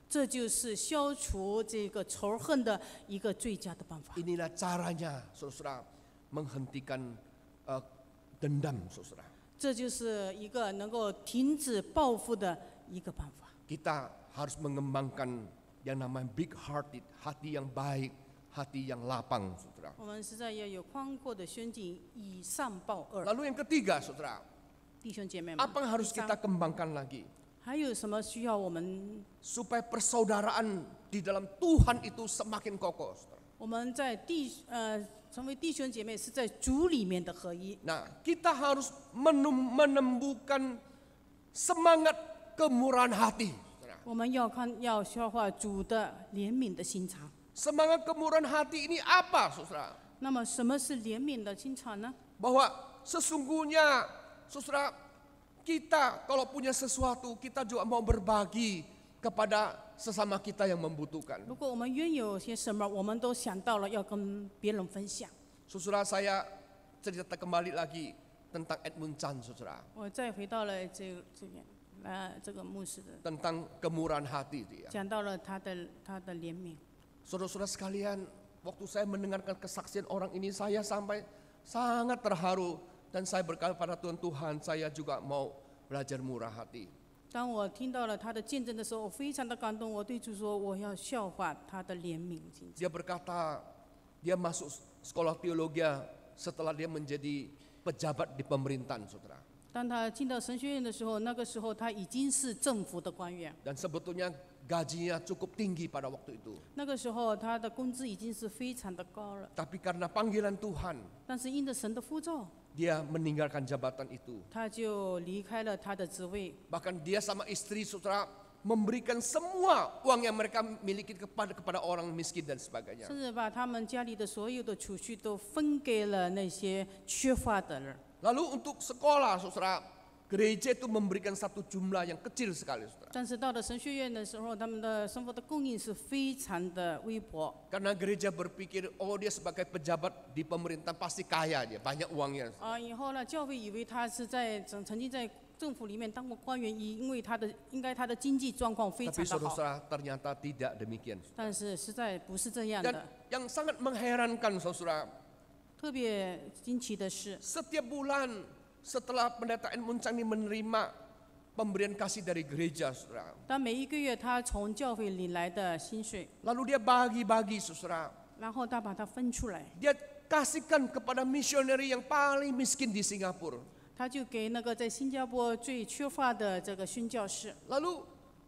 这就是消除这个仇恨的一个最佳的办法。 Inilah caranya, saudara, menghentikan dendam, saudara. 这就是一个能够停止报复的一个办法。 Kita harus mengembangkan yang namanya big hearted, hati yang baik, hati yang lapang, saudara. 我们实在要有宽阔的胸襟，以善报恶。 Lalu yang ketiga, saudara, 弟兄姐妹们， apa yang harus 第三 kita kembangkan lagi 还有什么需要我们？ supaya persaudaraan di dalam Tuhan itu semakin kokoh, saudara. 我们在成为弟兄姐妹是在主里面的合一。 Nah, kita harus menemukan semangat kemurahan hati, saudara. 我们要消化主的怜悯的心肠。 Semangat kemurahan hati ini apa, saudara? 那么什么是怜悯的心肠呢？ Bahwa sesungguhnya, saudara, kita kalau punya sesuatu, kita juga mau berbagi kepada sesama kita yang membutuhkan. 如果我们拥有些什么，我们都想到了要跟别人分享。 Saudara, saya cerita kembali lagi tentang Edmund Chan, saudara. 我再回到了这个牧师的， Tentang kemurahan hati itu ya. 讲到了他的怜悯。 Saudara-saudara sekalian, waktu saya mendengarkan kesaksian orang ini, saya sampai sangat terharu. Dan saya berkata pada Tuhan, saya juga mau belajar murah hati. 当我听到了他的见证的时候，我非常的感动。我对主说，我要效法他的怜悯心。 Dia berkata, dia masuk sekolah teologi setelah dia menjadi pejabat di pemerintahan, saudara. 当他进到神学院的时候，那个时候他已经是政府的官员。 Dan sebetulnya gajinya cukup tinggi pada waktu itu. 那个时候他的工资已经是非常的高了， Tapi karena panggilan Tuhan, 但是因着神的呼召， dia meninggalkan jabatan itu. 他就离开了他的职位。 Bahkan dia sama istri, saudara, memberikan semua uang yang mereka miliki kepada orang miskin dan sebagainya. 甚至把他们家里的所有的储蓄都分给了那些缺乏的人。 Lalu untuk sekolah, saudara, gereja itu memberikan satu jumlah yang kecil sekali, saudara. 但是到了神学院的时候，他们的生活的供应是非常的微薄。 Karena gereja berpikir, oh dia sebagai pejabat di pemerintahan pasti kaya dia, banyak uangnya. 以后呢，教会以为他是曾经在政府里面当过官员，因为他的经济状况非 Tapi 常的好。 saudara, ternyata tidak demikian. 但是实在不是这样 Dan 的。 yang sangat mengherankan, saudara, 特别惊奇的是， setiap bulan setelah pendeta Edmund Chan ini menerima pemberian kasih dari gereja, saudara. 当每一个月他从教会领来的薪水， Lalu dia bagi-bagi, saudara. 然后他把它分出来， Dia kasihkan kepada misioneri yang paling miskin di Singapura. 他就给那个在新加坡最缺乏的这个宣教士。 Lalu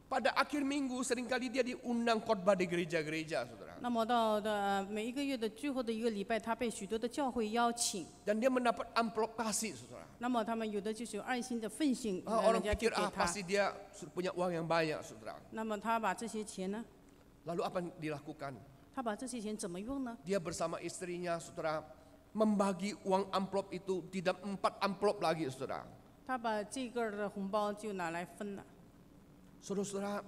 pada akhir minggu seringkali dia diundang khotbah di gereja-gereja, saudara. 那么到的每一个月的最后的一个礼拜，他被许多的教会邀请。 Dan dia mendapat amplop kasih, saudara. 那么他们有的就是有爱心的奉献， Orang 人家就 pikir 给 ah 他。 pasti dia punya uang yang banyak, saudara. 那么他把这些钱呢？ Lalu apa yang dilakukan? 他把这些钱怎么用呢？ Dia bersama istrinya, saudara, membagi uang amplop itu di dalam 4 amplop lagi, saudara. 他把这个的红包就拿来分了。 Saudara-saudara,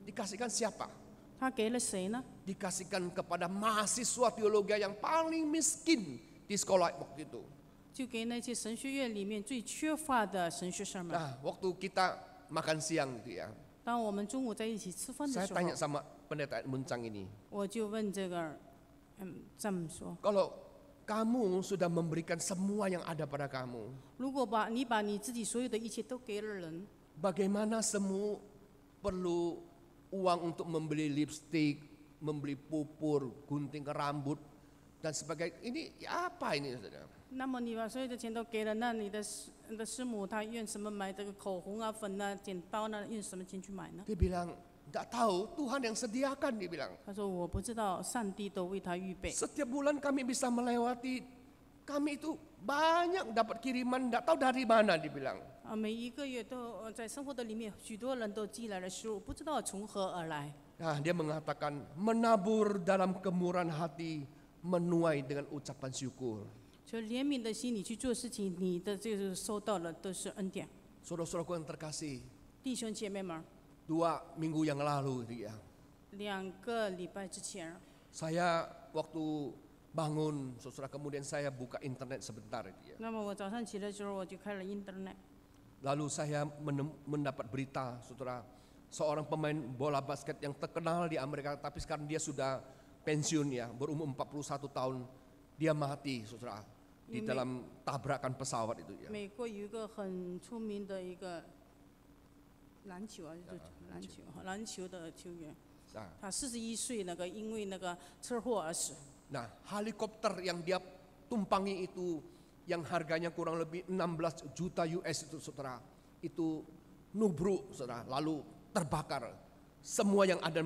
dikasihkan siapa? 他给了谁呢？ Dikasihkan kepada mahasiswa teologi yang paling miskin di sekolah waktu itu. 就给那些神学院里面最缺乏的神学生们。 Nah, waktu kita makan siang gitu ya, 当我们中午在一起吃饭的 saya 时候， tanya sama pendeta Edmund Chan ini, 我就问这个这么说： kalau kamu sudah memberikan semua yang ada pada kamu, 如果你把你自己所有的一切都给了人， bagaimana semua perlu uang untuk membeli lipstik, membeli pupur, gunting rambut, dan sebagainya. Ini apa ini, saudara? 那么你把所有的钱都给了，那你的师母她用什么买这个口红啊、粉啊、剪刀呢？用什么钱去买呢？ Dia bilang, tidak tahu, Tuhan yang sediakan, dia bilang. 他说我不知道，上帝都为他预备。 Setiap bulan kami bisa melewati, kami itu banyak dapat kiriman, tidak tahu dari mana, dia bilang. 每一个月都在生活的里面，许多人都寄来了食物，不知道从何而来。 Nah, dia mengatakan, menabur dalam kemurahan hati, menuai dengan ucapan syukur. 所以怜悯的心，你去做事情，你的这个收到了都是恩典。 Saudara-saudaraku yang terkasih, 弟兄姐妹们， 2 minggu yang lalu, dia, 2个礼拜之前， saya waktu bangun, saudara, kemudian saya buka internet sebentar, dia. 那么我早上起来的时候，我就开了 internet， Lalu saya mendapat berita, saudara, seorang pemain bola basket yang terkenal di Amerika, tapi sekarang dia sudah pensiun ya, berumur 41 tahun, dia mati, saudara, di dalam tabrakan pesawat itu ya. 美国有一个很出名的一个篮球的球员， Nah, 他41岁因为车祸而死。 nah, helikopter yang dia tumpangi itu yang harganya kurang lebih 16 juta US itu saudara, itu nubruk saudara, lalu terbakar. Semua yang ada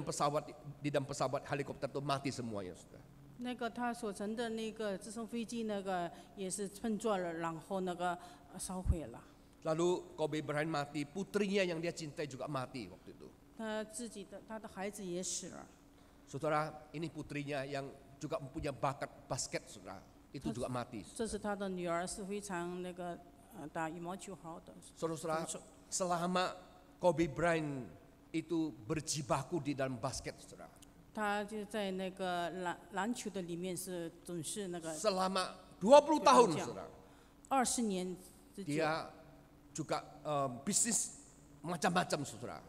di dalam pesawat helikopter itu mati semuanya saudara. 他所乘的直升飞机也是碰撞了，然后烧毁了。 Lalu Kobe Bryant mati, putrinya yang dia cintai juga mati waktu itu. 他的孩子也死了。 Saudara, ini putrinya yang juga mempunyai bakat basket saudara, itu juga mati. 这是他的女儿，是非常打羽毛球好的。 Saudara, selama Kobe Bryant itu berjibaku di dalam basket saudara. 他就在篮球的里面总是Selama 20 tahun saudara. 20年之久。 Dia juga bisnis macam-macam saudara.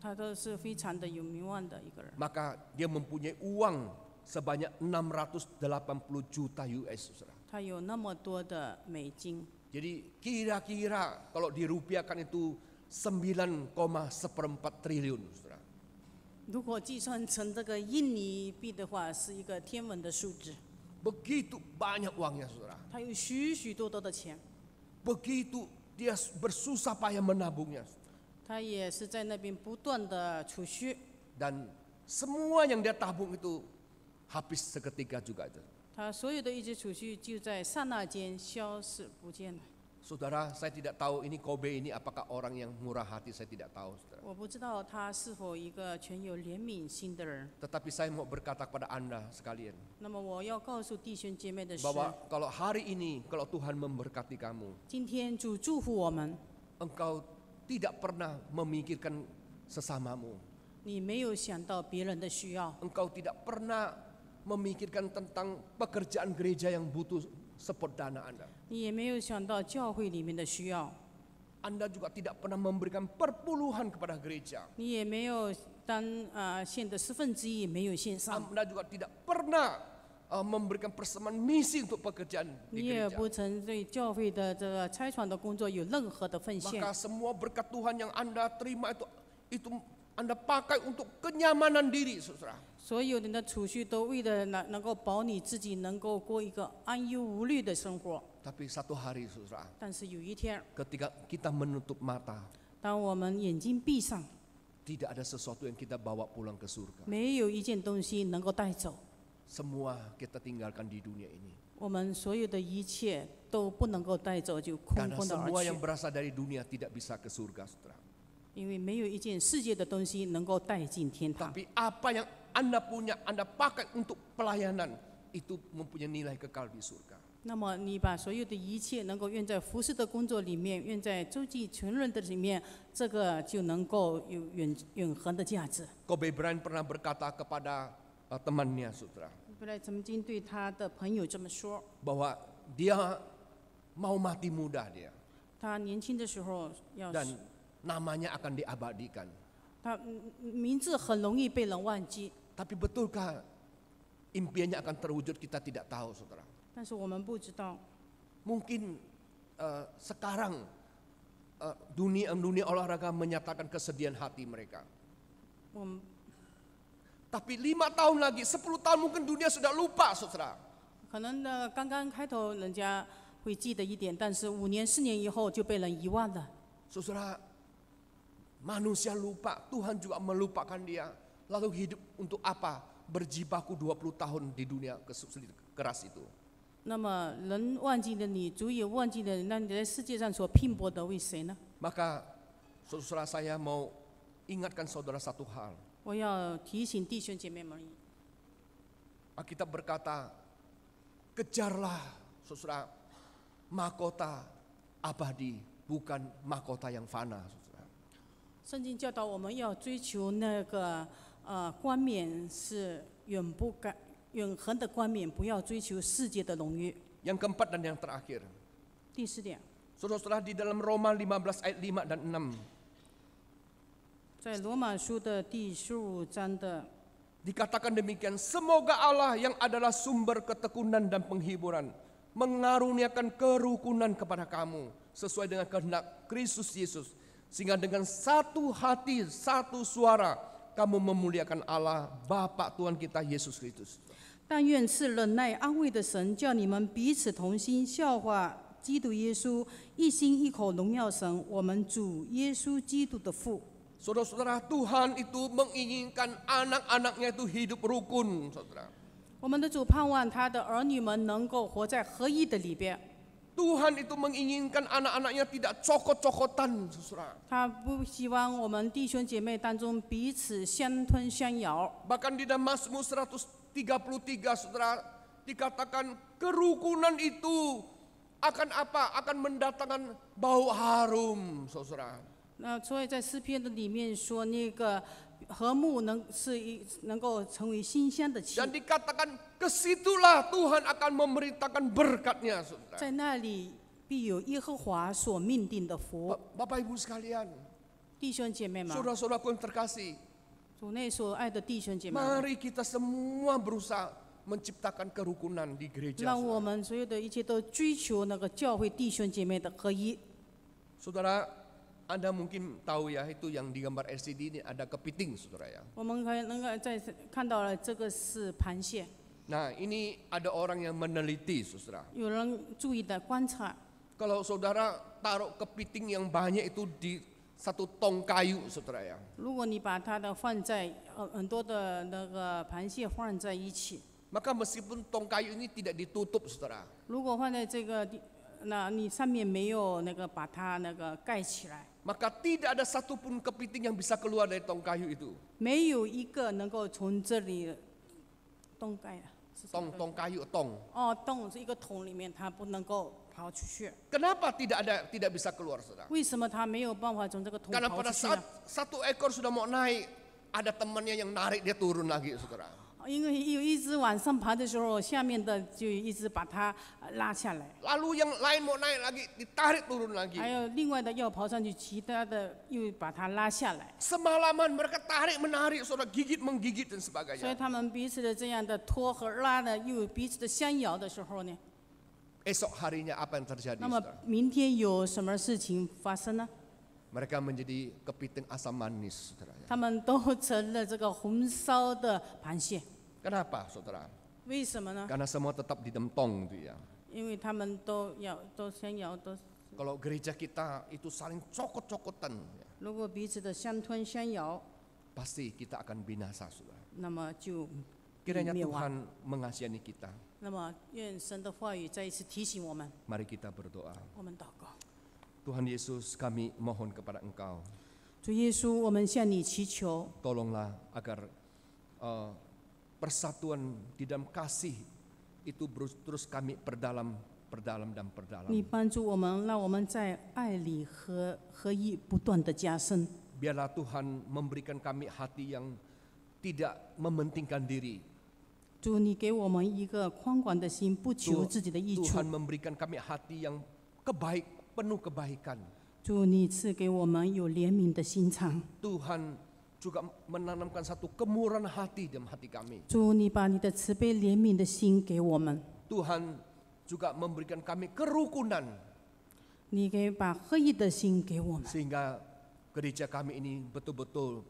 他都是非常的有名望的一个人。 Maka dia mempunyai uang sebanyak 680 juta US saudara. 他有那么多的美金， Jadi kira-kira kalau dirupiahkan itu 9,14 triliun saudara. 如果计算成印尼币的话，是一个天文的数字。 Begitu banyak uangnya saudara. 他有许许多多的钱， Begitu dia bersusah payah menabungnya. 他也是在那边不断的储蓄， Dan semua yang dia tabung itu habis seketika juga itu. 他所有的一些储蓄就在刹那间消失不见了。 Saudara, saya tidak tahu ini Kobe ini apakah orang yang murah hati, saya tidak tahu saudara. 我不知道他是否一个全有怜悯心的人。 Tetapi saya mau berkata kepada Anda sekalian, 那么我要告诉弟兄姐妹的是， bahwa kalau hari ini, kalau Tuhan memberkati kamu, 今天主祝福我们， engkau tidak pernah memikirkan sesamamu. 你没有想到别人的需要， Engkau tidak pernah memikirkan tentang pekerjaan gereja yang butuh support dana Anda. 你也没有想到教会里面的需要， Anda juga tidak pernah memberikan perpuluhan kepada gereja. 你也没有献的1/10也没有献上， Anda juga tidak pernah memberikan persembahan misi untuk pekerjaan 你 di 也 gereja. 不曾对教会的差传的工作有任何的奉献。 Maka semua berkat Tuhan yang Anda terima itu Anda pakai untuk kenyamanan diri, saudara. 所有你的储蓄都为了能够保你自己能够过一个安忧无虑的生活。 Tapi satu hari, saudara, 但是有一天， ketika kita menutup mata, 当我们眼睛闭上， tidak ada sesuatu yang kita bawa pulang ke surga. 没有一件东西能够带走， Semua kita tinggalkan di dunia ini. 我们所有的一切都不能够带走，就空 Karena 空的而 semua 去 yang。berasal dari dunia tidak bisa ke surga, saudara. 因为没有一件世界的东西能够带进天堂。 Tapi apa yang Anda punya, Anda pakai untuk pelayanan, itu mempunyai nilai kekal di surga. 那么你把所有的一切能够用在服侍的工作里面，用在周济穷人的里面，这个就能够有永恒的价值。 Kobe Bryant pernah berkata kepada temannya, saudara, 后来曾经对他的朋友这么说： bahwa dia mau mati muda dia, 他年轻的时候要 dan 死， namanya akan diabadikan. 他名字很容易被人忘记， Tapi betulkah impiannya akan terwujud, kita tidak tahu, saudara. 但是我们不知道。 Mungkin sekarang dunia olahraga menyatakan kesedihan hati mereka. 我们 Tapi 5 tahun lagi, 10 tahun mungkin dunia sudah lupa, saudara. 可能刚刚开头人家会记得一点，但是5年、4年以后就被人遗忘了。 Saudara, manusia lupa, Tuhan juga melupakan dia. Lalu hidup untuk apa? Berjibaku 20 tahun di dunia keras itu. 那么人忘记了你，主也忘记了你，那你在世界上所拼搏的为谁呢？ Maka saudara saya mau ingatkan saudara satu hal. 我要提醒弟兄姐妹们， Alkitab berkata, kejarlah saudara mahkota abadi, bukan mahkota yang fana, saudara. 圣经教导我们要追求冠冕是永恒的冠冕，不要追求世界的荣誉。 Yang keempat dan yang terakhir, 第4点， saudara-saudara, di dalam Roma 15 ayat 5 dan 6, 在罗马书的第15章的 dikatakan demikian, semoga Allah yang adalah sumber ketekunan dan penghiburan mengaruniakan kerukunan kepada kamu sesuai dengan kehendak Kristus Yesus, sehingga dengan satu hati, satu suara kamu memuliakan Allah, Bapa Tuhan kita Yesus Kristus. 但愿赐忍耐安慰的神，叫你们彼此同心，效法基督耶稣，一心一口荣耀神，我们主耶稣基督的父。 Saudara-saudara, Tuhan itu menginginkan anak-anaknya itu hidup rukun, saudara. 我们的主盼望他的儿女们能够活在合一的里边。 Tuhan itu menginginkan anak-anaknya tidak cokot-cokotan, saudara. 他不希望我们弟兄姐妹当中彼此相吞相咬。 Bahkan di dalam Mazmur 133, saudara, dikatakan kerukunan itu akan apa? Akan mendatangkan bau harum, saudara. 那所以在诗篇的里面说，那个和睦能够成为馨香的气。 Dan dikatakan kesitulah Tuhan akan memerintahkan berkatnya, saudara. 在那里必有耶和华所命定的福。 Bapak Ibu sekalian, 弟兄姐妹们， saudara-saudaraku yang terkasih, 主内所爱的弟兄姐妹们， mari kita semua berusaha menciptakan kerukunan di gereja. 让我们所有的一切都追求那个教会弟兄姐妹的合一。 Saudara, Anda mungkin tahu ya, itu yang di gambar LCD ini ada kepiting, saudara ya. 我们可以能够在看到了，这个是螃蟹。 Nah, ini ada orang yang meneliti, saudara. 有人注意的观察， Kalau saudara taruh kepiting yang banyak itu di satu tong kayu, saudara ya. 如果你把它的放在很多的那个螃蟹放在一起， Maka meskipun tong kayu ini tidak ditutup, saudara. 如果放在这个地，那你上面没有那个把它那个盖起来， Maka tidak ada satupun kepiting yang bisa keluar dari tong kayu itu. 没有一个能够从这里洞盖啊，是什么 Tong kayu, tong. 哦，洞是一个桶里面，它不能够跑出去。 Kenapa tidak bisa keluar, saudara? 为什么它没有办法从这个桶 Karena 跑 pada 出去 saat 呢？ satu ekor sudah mau naik, ada temannya yang narik dia turun lagi, saudara. 因为有一只往上爬的时候，下面的就一直把它拉下来， Lalu yang lain mau naik lagi, ditarik turun lagi. 还有另外的要跑上去，其他的又把它拉下来。 Semalaman mereka tarik menarik, saudara, gigit menggigit dan 所以 sebagainya. 他们彼此的这样的拖和拉的，又彼此的相咬的时候呢， Esok harinya apa yang terjadi, 那么 saudara? 明天有什么事情发生呢？ Mereka menjadi kepiting asam manis, saudara. 他们都成了这个红烧的螃蟹， Kenapa, saudara? 为什么呢？ Karena semua tetap di dalam tong itu ya. 因为他们都相咬，都 Kalau gereja kita itu saling cokot-cokotan, ya, 如果彼此的相吞相咬， pasti kita akan binasa, saudara. 那么就 Kiranya 灭亡。 Tuhan mengasihi kita. 那么愿神的话语再一次提醒我们， Mari kita berdoa. 我们祷告。 Tuhan Yesus, kami mohon kepada Engkau, 主耶稣，我们向你祈求， tolonglah agar persatuan di dalam kasih itu terus kami perdalam dan perdalam. 你帮助我们，让我们在爱里合一不断的加深。 Biarlah Tuhan memberikan kami hati yang tidak mementingkan diri. 主，你给我们一个宽广的心，不求自己的益处 Tuhan。memberikan kami hati yang penuh kebaikan. 主，你赐给我们有怜悯的心肠。 Tuhan juga menanamkan satu kemurahan hati dalam hati kami. 主，你把你的慈悲怜悯的心给我们。 Tuhan juga memberikan kami kerukunan 你把合一的心给我们， sehingga gereja kami ini betul-betul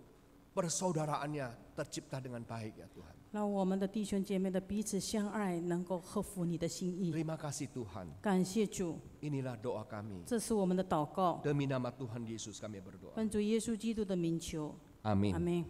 persaudaraannya tercipta dengan baik ya Tuhan. 让我们的弟兄姐妹的彼此相爱，能够合乎你的心意。 Terima kasih Tuhan. 感谢主， Inilah doa kami. 这是我们的祷告， Demi nama Tuhan Yesus kami berdoa. 奉主耶稣基督的名求， Amin. 阿门。